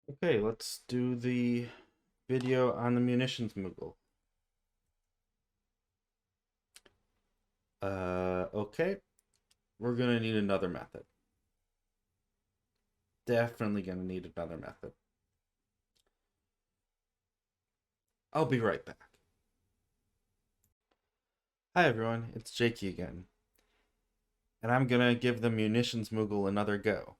Okay, let's do the video on the munitions Moogle. Okay, we're gonna need another method. Definitely gonna need another method. I'll be right back. Hi everyone, it's Jakey again, and I'm gonna give the munitions Moogle another go.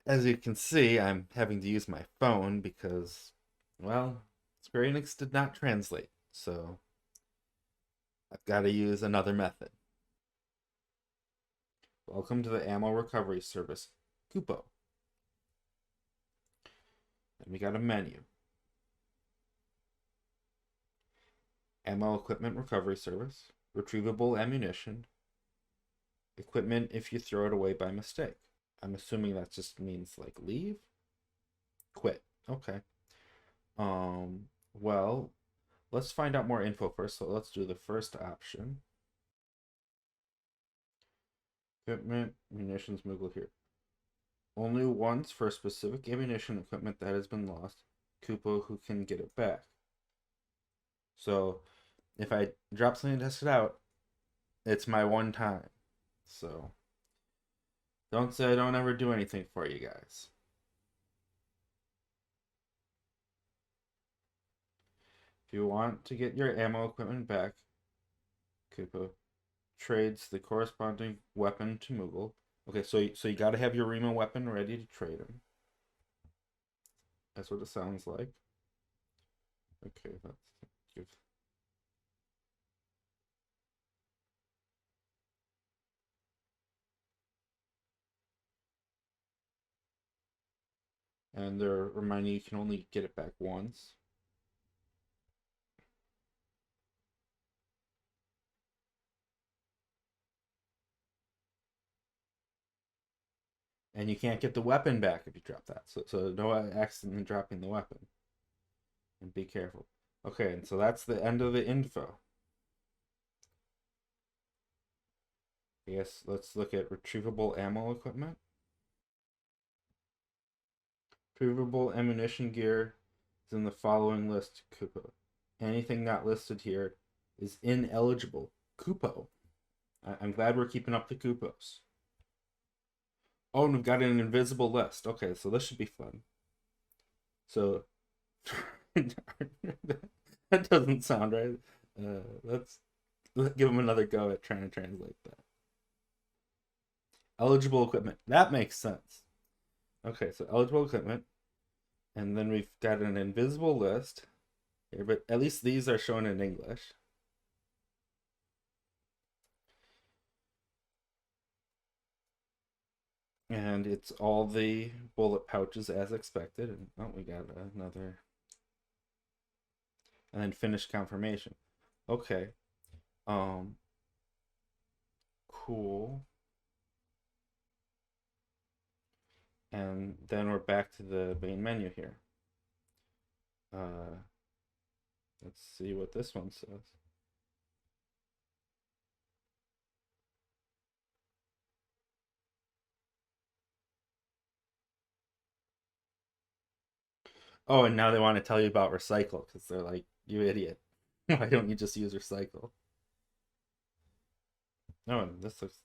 As you can see, I'm having to use my phone because, well, Square Enix did not translate, so I've got to use another method. Welcome to the Ammo Recovery Service, Kupo. And we got a menu. Ammo Equipment Recovery Service, Retrievable Ammunition, Equipment if you throw it away by mistake. I'm assuming that just means like leave? Quit. Okay. Well, let's find out more info first. So let's do the first option. Equipment, munitions, Moogle here. Only once for specific ammunition equipment that has been lost. Kupo who can get it back. So if I drop something to test it out, it's my one time. So don't say I don't ever do anything for you guys. If you want to get your ammo equipment back, Kupo trades the corresponding weapon to Moogle. Okay, so you got to have your Rima weapon ready to trade him. That's what it sounds like. Okay, let's give. And they're reminding you can only get it back once. And you can't get the weapon back if you drop that. So no accident in dropping the weapon. And be careful. Okay, and so that's the end of the info. I guess let's look at retrievable ammo equipment. Retrievable ammunition gear is in the following list, Kupo. Anything not listed here is ineligible. Kupo. I'm glad we're keeping up the Kupos. Oh, and we've got an invisible list. Okay, so this should be fun. So that doesn't sound right. Let's give them another go at trying to translate that. Eligible equipment. That makes sense. Okay, so eligible equipment. And then we've got an invisible list here, but at least these are shown in English. And it's all the bullet pouches as expected. And oh, we got another. And then finished confirmation. Okay. Um. Cool. And then we're back to the main menu here. Uh, let's see what this one says. Oh, and now they want to tell you about recycle because they're like, you idiot. Why don't you just use recycle? No, this looks.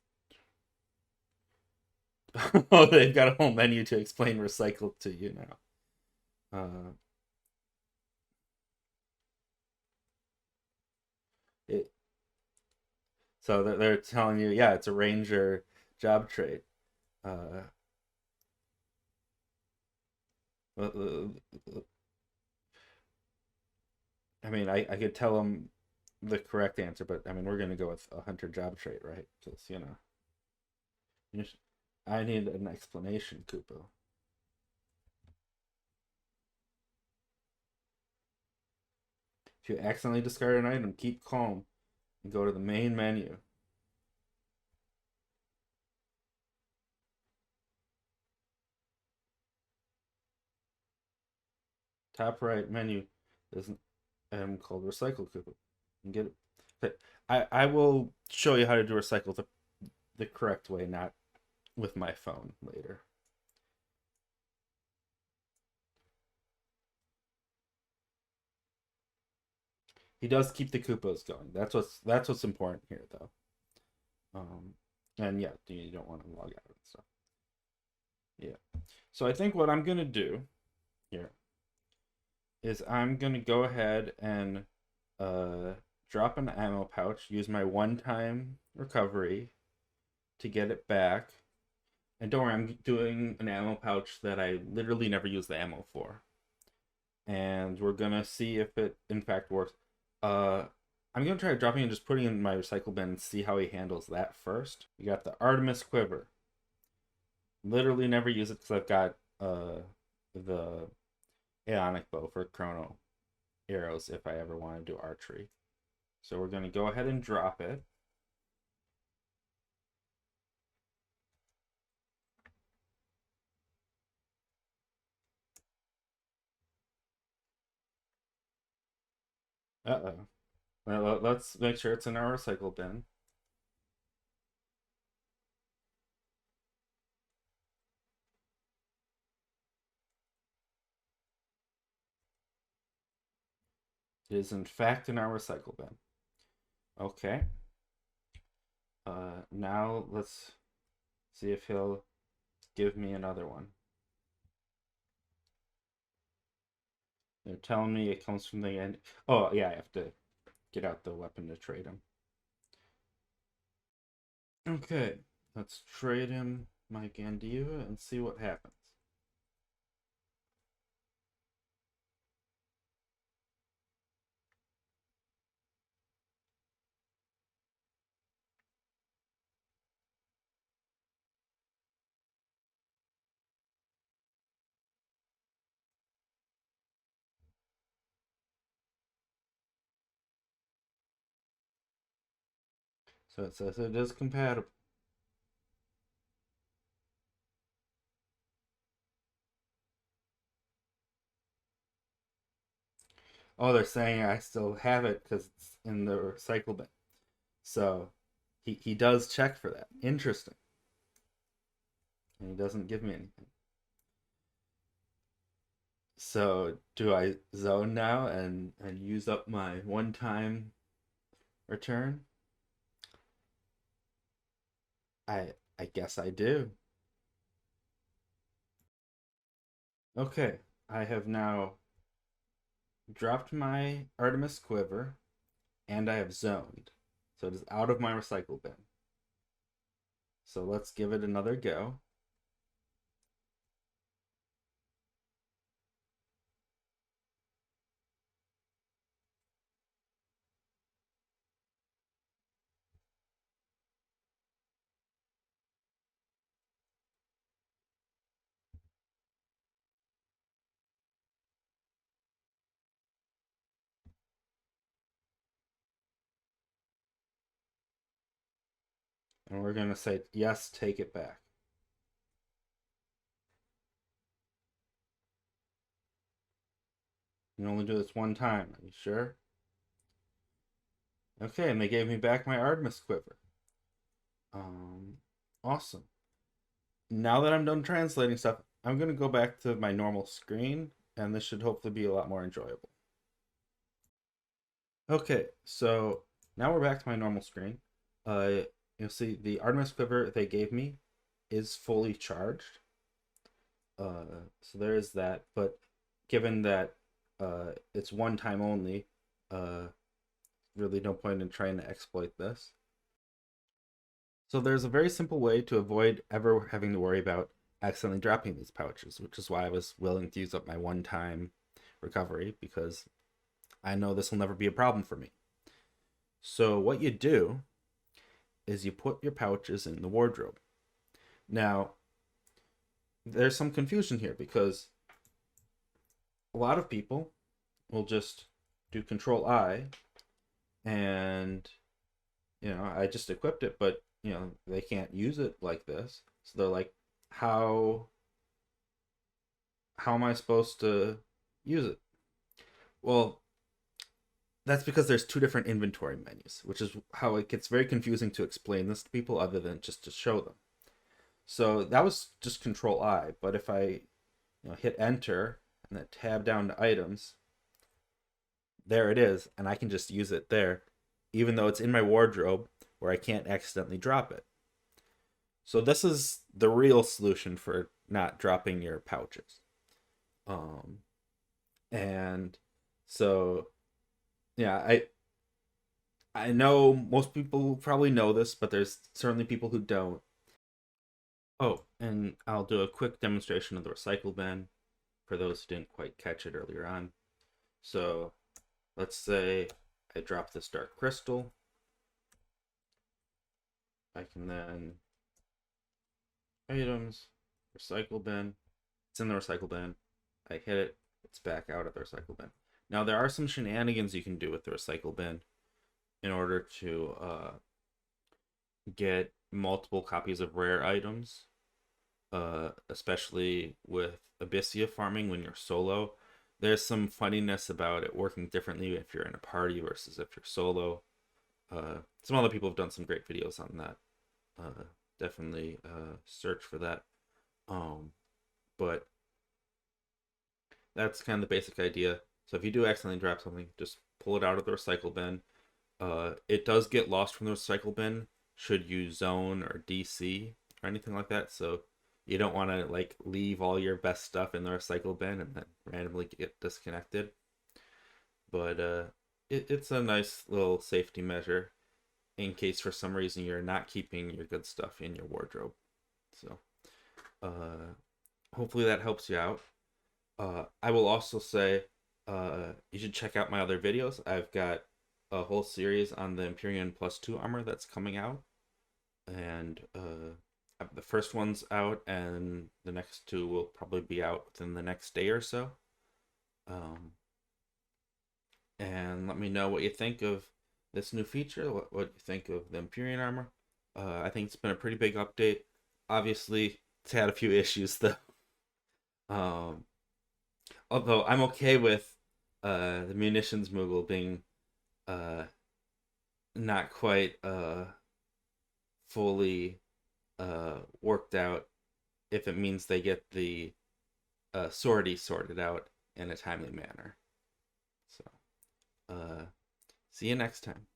Oh, they've got a whole menu to explain recycle to you now. It so they're telling you, yeah, it's a ranger job trade. Uh, I mean, I could tell them the correct answer, but I mean, we're gonna go with a hunter job trait, right? Because I need an explanation, Kupo. If you accidentally discard an item, keep calm and go to the main menu. Top right menu is an item called Recycle Kupo. And get it. But I will show you how to do recycle the correct way, not with my phone later. He does keep the Koopas going. That's what's important here, though. Um, and yeah, you don't want to log out and stuff. Yeah. So I think what I'm gonna do here is I'm gonna go ahead and uh drop an ammo pouch, use my one-time recovery to get it back. And don't worry, I'm doing an ammo pouch that I literally never use the ammo for. And we're gonna see if it in fact works. Uh I'm gonna try dropping and just putting it in my recycle bin and see how he handles that first. We got the Artemis quiver. Literally never use it because I've got the Aeonic bow for chrono arrows if I ever want to do archery. So we're gonna go ahead and drop it. Uh-oh. Well, let's make sure it's in our recycle bin. It is in fact in our recycle bin. Okay. Now let's see if he'll give me another one. They're telling me it comes from the end. Oh, yeah, I have to get out the weapon to trade him. Okay, let's trade him my Gandiva and see what happens. So it says it is compatible. Oh, they're saying I still have it because it's in the recycle bin. So he does check for that. Interesting. And he doesn't give me anything. So do I zone now and use up my one-time return? I guess I do. Okay, I have now dropped my Artemis quiver and I have zoned. So it is out of my recycle bin. So let's give it another go. And we're going to say, yes, take it back. You only do this one time. Are you sure? Okay, and they gave me back my Artemis quiver. Awesome. Now that I'm done translating stuff, I'm going to go back to my normal screen, and this should hopefully be a lot more enjoyable. Okay, so now we're back to my normal screen. You'll see the Artemis quiver they gave me is fully charged. So there is that, but given that it's one time only, really no point in trying to exploit this. So there's a very simple way to avoid ever having to worry about accidentally dropping these pouches, which is why I was willing to use up my one-time recovery, because I know this will never be a problem for me. So what you do is you put your pouches in the wardrobe. Now, there's some confusion here because a lot of people will just do Control I and I just equipped it, but they can't use it like this. So they're like, how am I supposed to use it? Well, that's because there's two different inventory menus, which is how it gets very confusing to explain this to people other than just to show them. So that was just Control I, but if I hit enter and then tab down to items, there it is, and I can just use it there, even though it's in my wardrobe where I can't accidentally drop it. So this is the real solution for not dropping your pouches. Um, and so yeah, I know most people probably know this, but there's certainly people who don't. Oh, and I'll do a quick demonstration of the recycle bin for those who didn't quite catch it earlier on. So let's say I drop this dark crystal. I can then items, recycle bin. It's in the recycle bin. I hit it, it's back out of the recycle bin. Now there are some shenanigans you can do with the recycle bin in order to get multiple copies of rare items, especially with Abyssia farming when you're solo. There's some funniness about it working differently if you're in a party versus if you're solo. Some other people have done some great videos on that. Definitely search for that. But that's kind of the basic idea. So if you do accidentally drop something, just pull it out of the recycle bin. It does get lost from the recycle bin should you zone or DC or anything like that. So you don't want to like leave all your best stuff in the recycle bin and then randomly get disconnected. But it's a nice little safety measure in case for some reason you're not keeping your good stuff in your wardrobe. So hopefully that helps you out. I will also say you should check out my other videos. I've got a whole series on the Empyrean +2 armor that's coming out, and the first one's out, and the next two will probably be out within the next day or so. And let me know what you think of this new feature. What you think of the Empyrean armor? I think it's been a pretty big update. Obviously, it's had a few issues though. Um, Although I'm okay with the munitions Moogle being uh, not quite fully worked out if it means they get the sortie sorted out in a timely manner. So, see you next time.